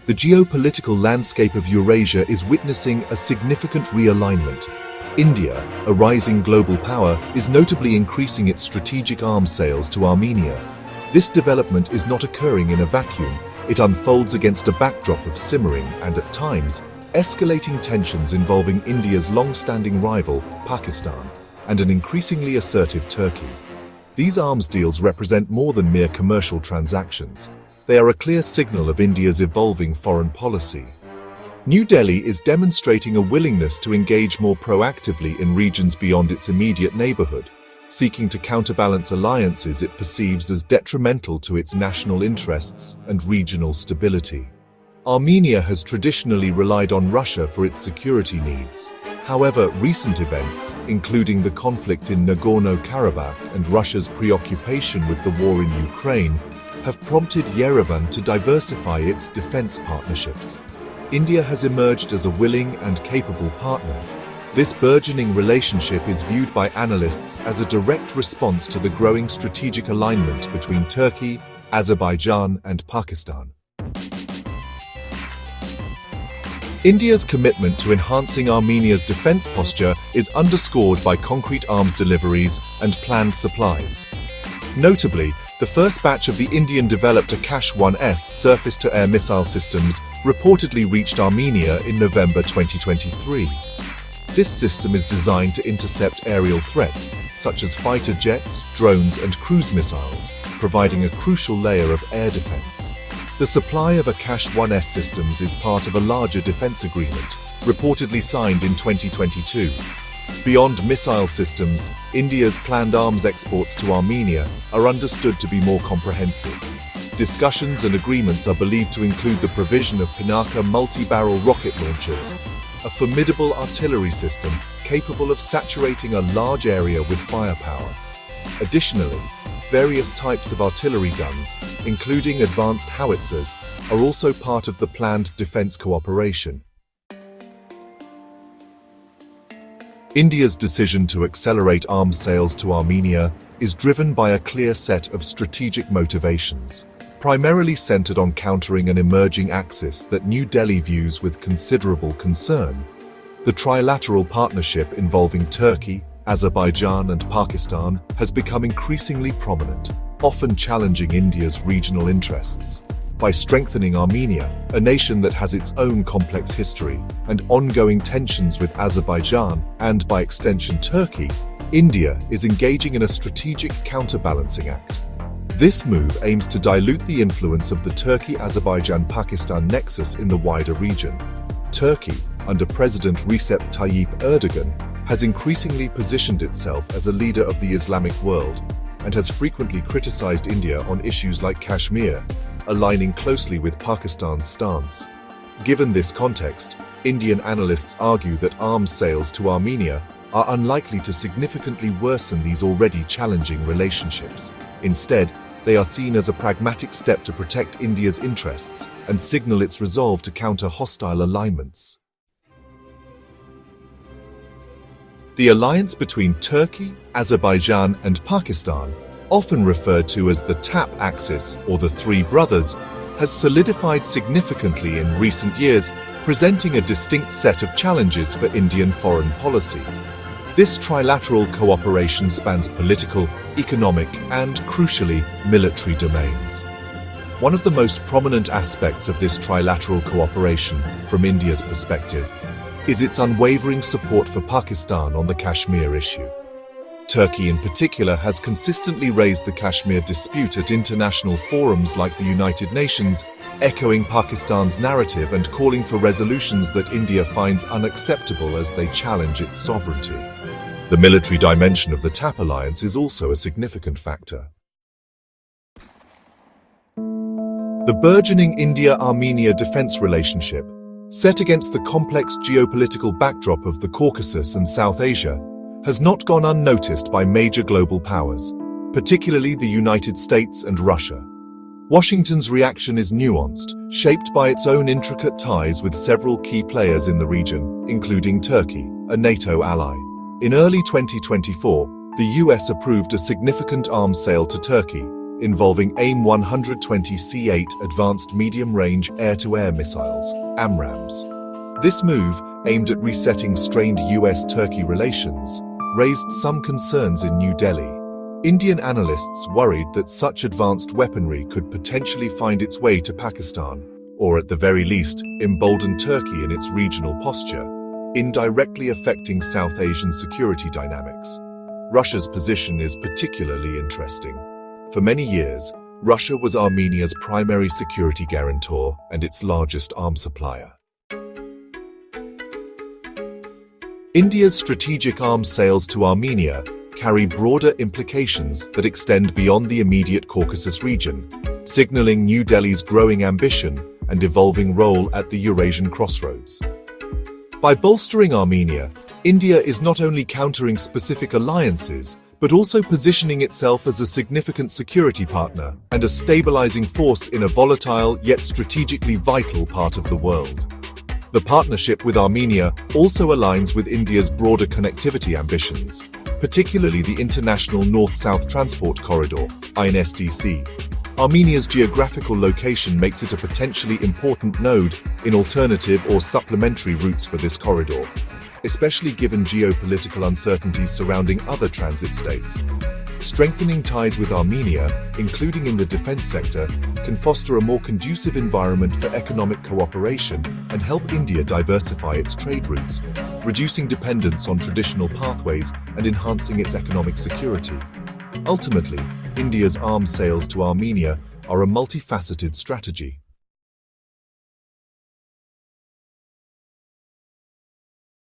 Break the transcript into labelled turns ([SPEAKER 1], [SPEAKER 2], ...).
[SPEAKER 1] The geopolitical landscape of Eurasia is witnessing a significant realignment. India, a rising global power, is notably increasing its strategic arms sales to Armenia. This development is not occurring in a vacuum. It unfolds against a backdrop of simmering and, at times, escalating tensions involving India's long-standing rival, Pakistan, and an increasingly assertive Turkey. These arms deals represent more than mere commercial transactions. They are a clear signal of India's evolving foreign policy. New Delhi is demonstrating a willingness to engage more proactively in regions beyond its immediate neighborhood, seeking to counterbalance alliances it perceives as detrimental to its national interests and regional stability. Armenia has traditionally relied on Russia for its security needs. However, recent events, including the conflict in Nagorno-Karabakh and Russia's preoccupation with the war in Ukraine, have prompted Yerevan to diversify its defense partnerships. India has emerged as a willing and capable partner. This burgeoning relationship is viewed by analysts as a direct response to the growing strategic alignment between Turkey, Azerbaijan, and Pakistan. India's commitment to enhancing Armenia's defense posture is underscored by concrete arms deliveries and planned supplies. Notably, the first batch of the Indian-developed Akash-1S surface-to-air missile systems reportedly reached Armenia in November 2023. This system is designed to intercept aerial threats, such as fighter jets, drones, and cruise missiles, providing a crucial layer of air defense. The supply of Akash-1S systems is part of a larger defense agreement, reportedly signed in 2022. Beyond missile systems, India's planned arms exports to Armenia are understood to be more comprehensive. Discussions and agreements are believed to include the provision of Pinaka multi-barrel rocket launchers, a formidable artillery system capable of saturating a large area with firepower. Additionally, various types of artillery guns, including advanced howitzers, are also part of the planned defense cooperation. India's decision to accelerate arms sales to Armenia is driven by a clear set of strategic motivations, primarily centered on countering an emerging axis that New Delhi views with considerable concern. The trilateral partnership involving Turkey, Azerbaijan, and Pakistan has become increasingly prominent, often challenging India's regional interests. By strengthening Armenia, a nation that has its own complex history and ongoing tensions with Azerbaijan and, by extension, Turkey, India is engaging in a strategic counterbalancing act. This move aims to dilute the influence of the Turkey-Azerbaijan-Pakistan nexus in the wider region. Turkey, under President Recep Tayyip Erdogan, has increasingly positioned itself as a leader of the Islamic world and has frequently criticized India on issues like Kashmir, aligning closely with Pakistan's stance. Given this context, Indian analysts argue that arms sales to Armenia are unlikely to significantly worsen these already challenging relationships. Instead, they are seen as a pragmatic step to protect India's interests and signal its resolve to counter hostile alignments. The alliance between Turkey, Azerbaijan, and Pakistan, often referred to as the TAP axis or the Three Brothers, has solidified significantly in recent years, presenting a distinct set of challenges for Indian foreign policy. This trilateral cooperation spans political, economic, and, crucially, military domains. One of the most prominent aspects of this trilateral cooperation, from India's perspective, is its unwavering support for Pakistan on the Kashmir issue. Turkey in particular has consistently raised the Kashmir dispute at international forums like the United Nations, echoing Pakistan's narrative and calling for resolutions that India finds unacceptable as they challenge its sovereignty. The military dimension of the TAP alliance is also a significant factor. The burgeoning India-Armenia defense relationship, set against the complex geopolitical backdrop of the Caucasus and South Asia, has not gone unnoticed by major global powers, particularly the United States and Russia. Washington's reaction is nuanced, shaped by its own intricate ties with several key players in the region, including Turkey, a NATO ally. In early 2024, the US approved a significant arms sale to Turkey, involving AIM-120C8 Advanced Medium-Range Air-to-Air Missiles, AMRAAMs. This move, aimed at resetting strained US-Turkey relations, raised some concerns in New Delhi. Indian analysts worried that such advanced weaponry could potentially find its way to Pakistan, or at the very least, embolden Turkey in its regional posture, indirectly affecting South Asian security dynamics. Russia's position is particularly interesting. For many years, Russia was Armenia's primary security guarantor and its largest arms supplier. India's strategic arms sales to Armenia carry broader implications that extend beyond the immediate Caucasus region, signaling New Delhi's growing ambition and evolving role at the Eurasian crossroads. By bolstering Armenia, India is not only countering specific alliances, but also positioning itself as a significant security partner and a stabilizing force in a volatile yet strategically vital part of the world. The partnership with Armenia also aligns with India's broader connectivity ambitions, particularly the International North-South Transport Corridor, INSTC. Armenia's geographical location makes it a potentially important node in alternative or supplementary routes for this corridor, especially given geopolitical uncertainties surrounding other transit states. Strengthening ties with Armenia, including in the defense sector, can foster a more conducive environment for economic cooperation and help India diversify its trade routes, reducing dependence on traditional pathways and enhancing its economic security. Ultimately, India's arms sales to Armenia are a multifaceted strategy.